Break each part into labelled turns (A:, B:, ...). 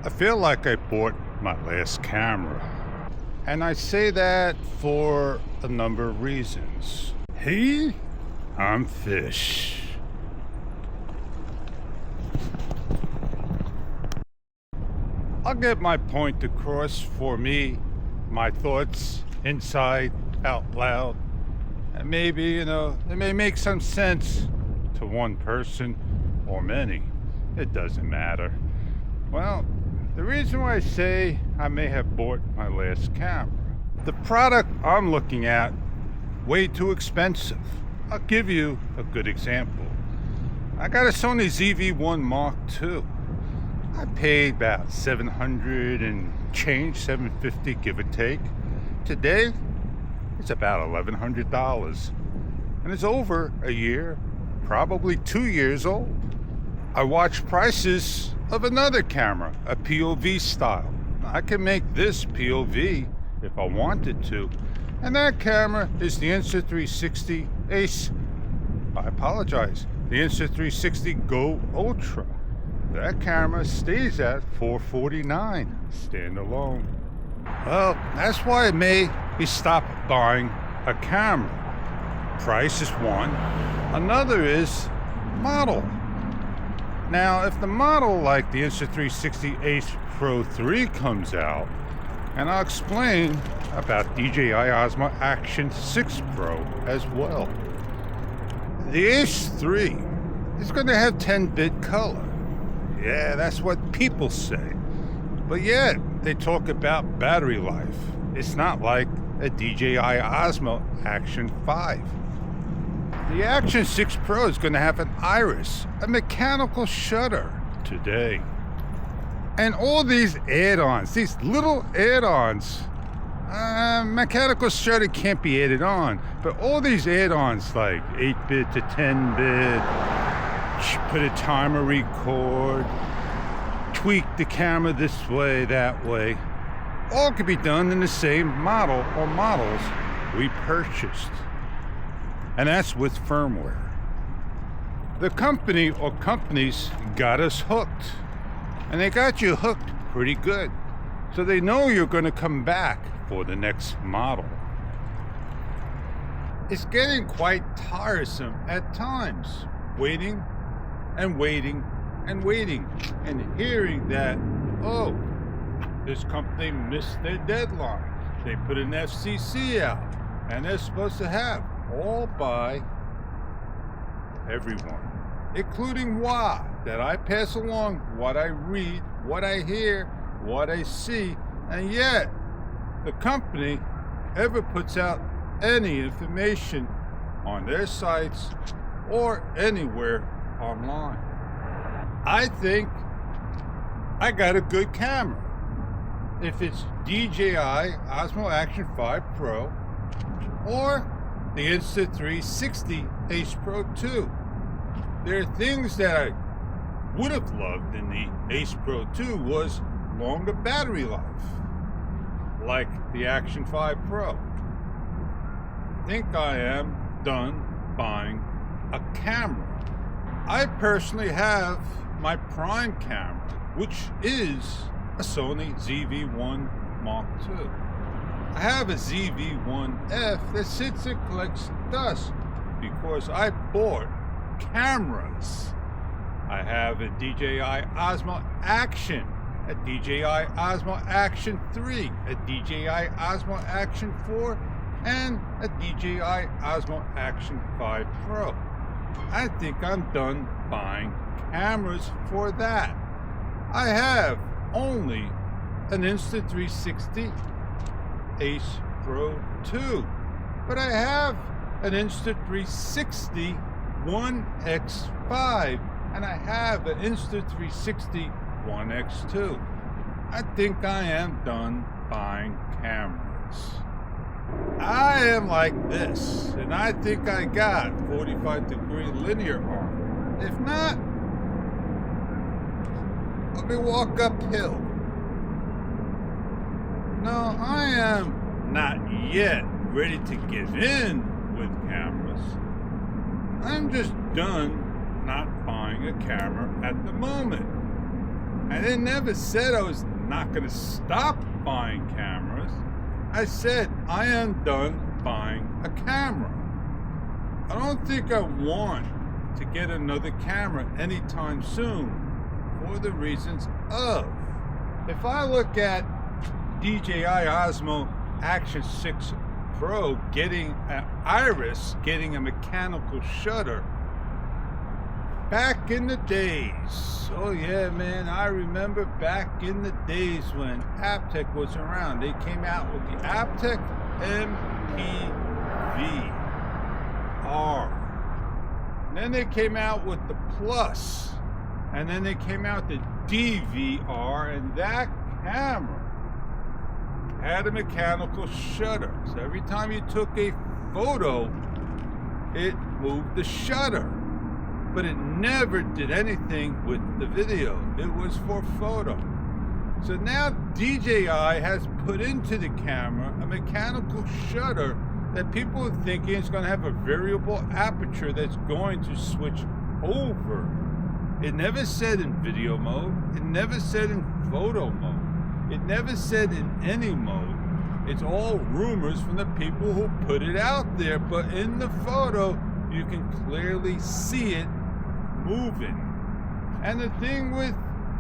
A: I feel like I bought my last camera. And I say that for a number of reasons. Hey, I'm Fish. I'll get my point across for me, my thoughts inside, out loud. And maybe, it may make some sense to one person or many. It doesn't matter. Well, the reason why I say I may have bought my last camera, the product I'm looking at, way too expensive. I'll give you a good example. I got a Sony ZV-1 Mark II. I paid about $700 and change, $750 give or take. Today, it's about $1,100. And it's over a year, probably 2 years old. I watched prices of another camera, a POV style. I can make this POV if I wanted to. And that camera is the Insta360 Ace. I apologize, the Insta360 Go Ultra. That camera stays at $449 standalone. Well, that's why I may be stopped buying a camera. Price is one. Another is model. Now, if the model like the Insta360 Ace Pro 3 comes out, and I'll explain about DJI Osmo Action 6 Pro as well. The Ace 3 is going to have 10-bit color. Yeah, that's what people say. But yet, they talk about battery life. It's not like a DJI Osmo Action 5. The Action 6 Pro is going to have an iris, a mechanical shutter today. And all these add-ons, these little add-ons, mechanical shutter can't be added on, but all these add-ons like 8-bit to 10-bit, put a timer record, tweak the camera this way, that way, all can be done in the same model or models we purchased. And that's with firmware. The company or companies got us hooked. And they got you hooked pretty good. So they know you're going to come back for the next model. It's getting quite tiresome at times. Waiting and waiting and waiting. And hearing that, oh, this company missed their deadline. They put an FCC out. And they're supposed to have all by everyone, including that I pass along what I read, what I hear, what I see, and yet the company ever puts out any information on their sites or anywhere online. I think I got a good camera. If it's DJI Osmo Action 5 Pro or the Insta360 Ace Pro 2. There are things that I would have loved in the Ace Pro 2 was longer battery life, like the Action 5 Pro. I think I am done buying a camera. I personally have my prime camera, which is a Sony ZV-1 Mark II. I have a ZV-1F that sits and collects dust because I bought cameras. I have a DJI Osmo Action, a DJI Osmo Action 3, a DJI Osmo Action 4, and a DJI Osmo Action 5 Pro. I think I'm done buying cameras for that. I have only an Insta360 Ace Pro 2, but I have an Insta360 One X5, and I have an Insta360 One X2. I think I am done buying cameras. I am like this, and I think I got 45-degree linear arm. If not, let me walk uphill. No, I am not yet ready to give in with cameras. I'm just done not buying a camera at the moment. And it never said I was not going to stop buying cameras. I said I am done buying a camera. I don't think I want to get another camera anytime soon for the reasons of, if I look at DJI Osmo Action 6 Pro getting an iris, getting a mechanical shutter, back in the days, oh yeah man, I remember back in the days when Aptec was around. They came out with the Aptec MPV-R. And then they came out with the Plus. And then they came out the DVR, and that camera had a mechanical shutter. So every time you took a photo, it moved the shutter. But it never did anything with the video. It was for photo. So now DJI has put into the camera a mechanical shutter that people are thinking is going to have a variable aperture that's going to switch over. It never said in video mode. It never said in photo mode. It never said in any mode. It's all rumors from the people who put it out there. But in the photo, you can clearly see it moving. And the thing with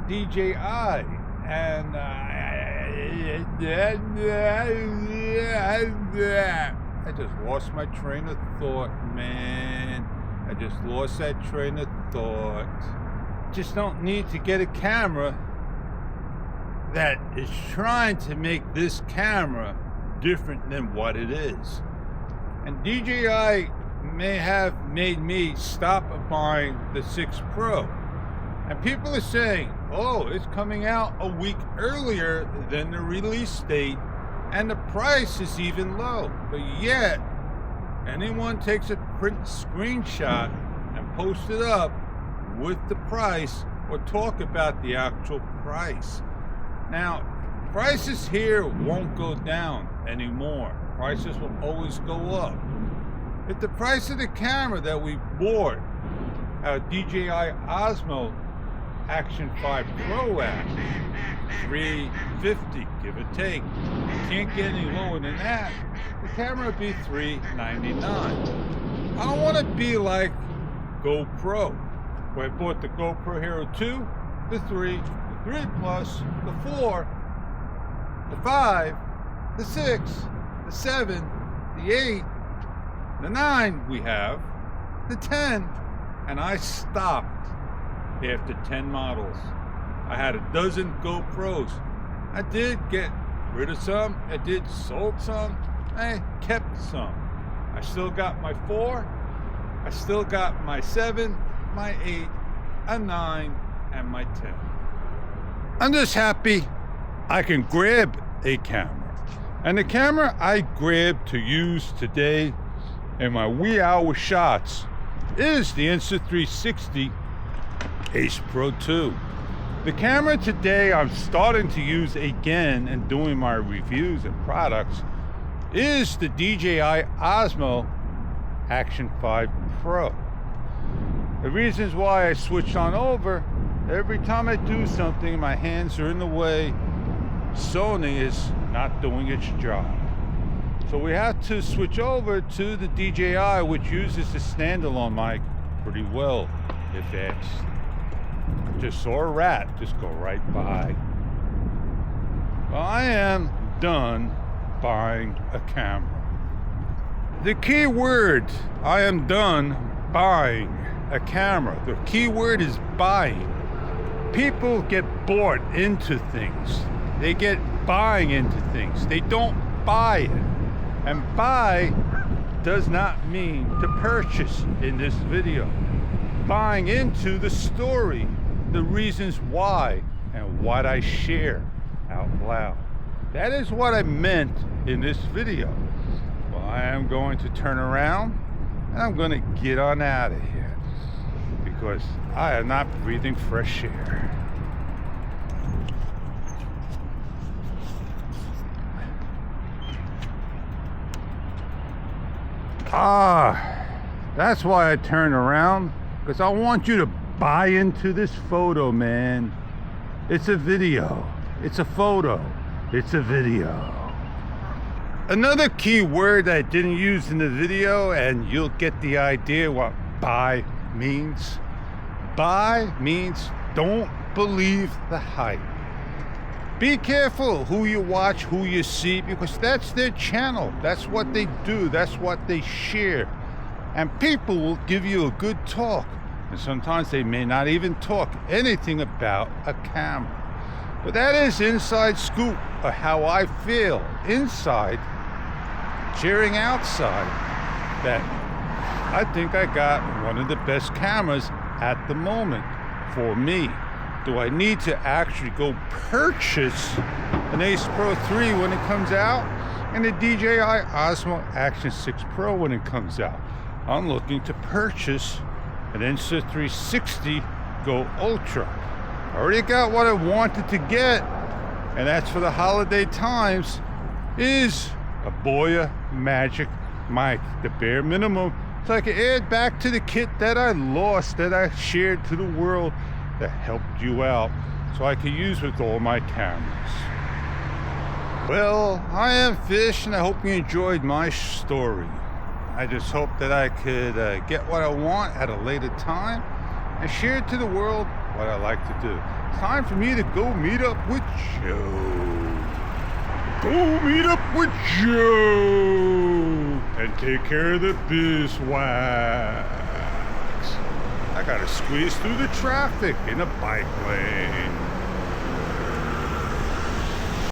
A: DJI, and I just lost my train of thought, man. I just lost that train of thought. Just don't need to get a camera that is trying to make this camera different than what it is. And DJI may have made me stop buying the 6 Pro. And people are saying, oh, it's coming out a week earlier than the release date, and the price is even low. But yet, anyone takes a print screenshot and posts it up with the price or talk about the actual price. Now, prices here won't go down anymore. Prices will always go up. If the price of the camera that we bought our DJI Osmo Action 5 Pro at, $350, give or take, can't get any lower than that, the camera would be $399. I don't want to be like GoPro, where I bought the GoPro Hero 2, the 3, the 3 Plus, the 4, the 5, the 6, the 7, the 8, the 9 we have, the 10, and I stopped after 10 models. I had a dozen GoPros. I did get rid of some, I did sold some, I kept some. I still got my 4, I still got my 7, my 8, a 9, and my 10. I'm just happy I can grab a camera. And the camera I grabbed to use today in my wee hour shots is the Insta360 Ace Pro 2. The camera today I'm starting to use again and doing my reviews and products is the DJI Osmo Action 5 Pro. The reasons why I switched on over, every time I do something, my hands are in the way. Sony is not doing its job. So we have to switch over to the DJI, which uses the standalone mic pretty well, if asked. Just saw a rat just go right by. Well, I am done buying a camera. The key word, I am done buying a camera. The key word is buying. People get bought into things. They get buying into things. They don't buy it. And buy does not mean to purchase in this video. Buying into the story, the reasons why, and what I share out loud. That is what I meant in this video. Well, I am going to turn around and I'm going to get on out of here because I am not breathing fresh air. That's why I turn around, because I want you to buy into this photo, man. It's a video. It's a photo. It's a video. Another key word I didn't use in the video, and you'll get the idea what buy means. Buy means don't believe the hype. Be careful who you watch, who you see, because that's their channel. That's what they do. That's what they share. And people will give you a good talk. And sometimes they may not even talk anything about a camera. But that is inside scoop of how I feel inside, cheering outside, that I think I got one of the best cameras at the moment for me. Do I need to actually go purchase an Ace Pro 3 when it comes out and the DJI Osmo Action 6 Pro when it comes out? I'm looking to purchase an Insta360 Go Ultra. I already got what I wanted to get, and that's for the holiday times, is a Boya Magic mic, the bare minimum, so I can add back to the kit that I lost, that I shared to the world, that helped you out, so I can use with all my cameras. Well, I am Fish, and I hope you enjoyed my story. I just hope that I could get what I want at a later time and share it to the world what I like to do. It's time for me to go meet up with Joe. Go meet up with Joe and take care of the beeswax. I gotta squeeze through the traffic in a bike lane.